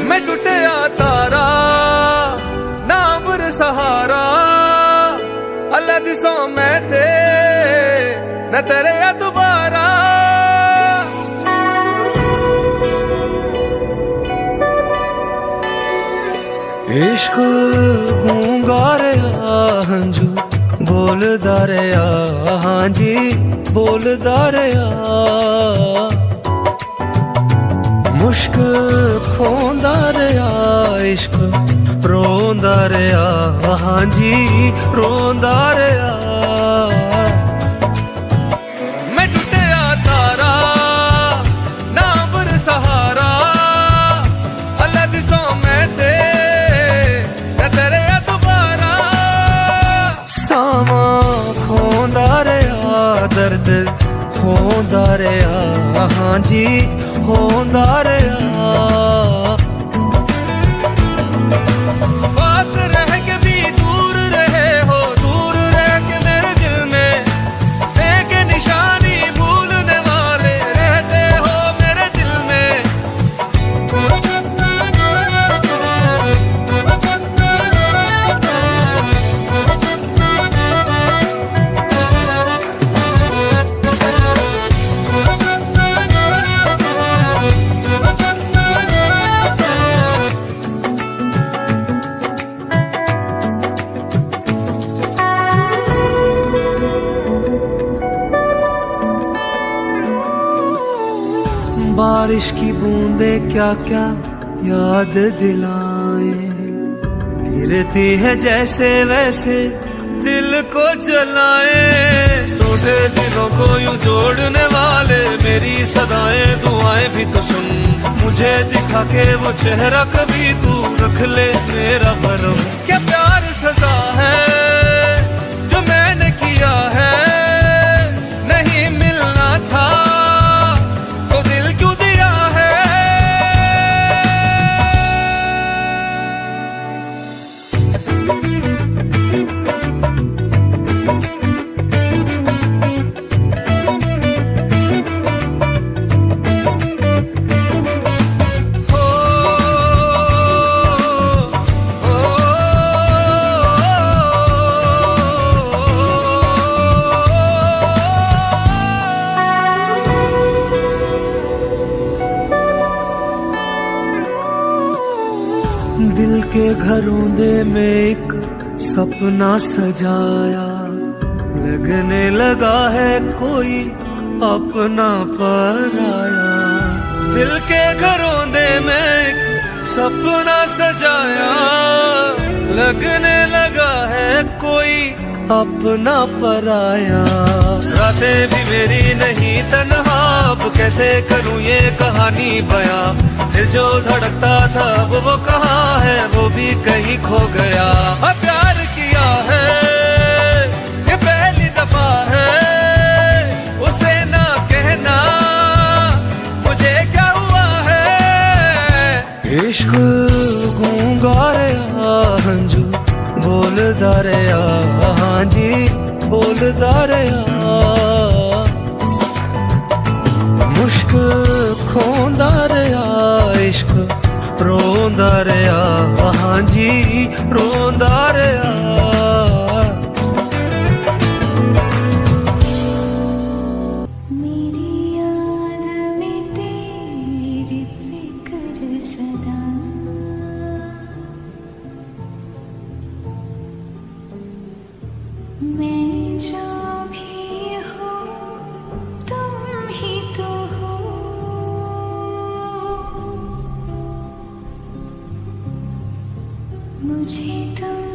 मैं टूटिया तारा नाम सहारा अल्लाह दिसो मैं थे न तेरे या दोबारा। इश्क गूंगा रे हंजू बोलदा रे हाँ जी बोलदा रे मुश्क खोंदा रे इश्क रोंदा रे हाँ जी रोंदा रे मैं टूटिया तारा नाम सहारा अल्लाह दिसो मैं थे न तेरे या दोबारा। सामा खोंदा रे दर्द होंदा रे हाँ जी होंदा रे पास रह के भी दूर रहे हो, दूर रह के मेरे दिल में एक निशानी भूलने वाले रहते हो मेरे दिल में। बारिश की बूंदे क्या क्या याद दिलाए, गिरती है जैसे वैसे दिल को जलाए। टूटे दिलों को यूं जोड़ने वाले मेरी सदाएं दुआएं भी तो सुन, मुझे दिखा के वो चेहरा कभी तू रख ले मेरा भरम। क्या प्यार सजा है जो मैंने किया है, नहीं मिलना था दिल के घरोंदे में एक सपना सजाया, लगने लगा है कोई अपना पराया। दिल के घरोंदे में एक सपना सजाया, लगने लगा है कोई अपना पराया। रातें भी मेरी नहीं तन्हा, अब कैसे करूं ये कहानी बयां। दिल जो धड़कता था अब वो कहाँ है, वो भी कहीं खो गया। अब प्यार किया है ये पहली दफा है, उसे ना कहना मुझे क्या हुआ है। इश्क गूंगा रे हंजू बोलदा रे हाँ जी बोलदा रे मुश्क खोंदा रे इश्क रोंदा रे हाँ जी रोंदा रे। मेरी याद में तेरी फिक्र सदा, मैं जो भी हूँ तुम ही तो हो। मुझे तुम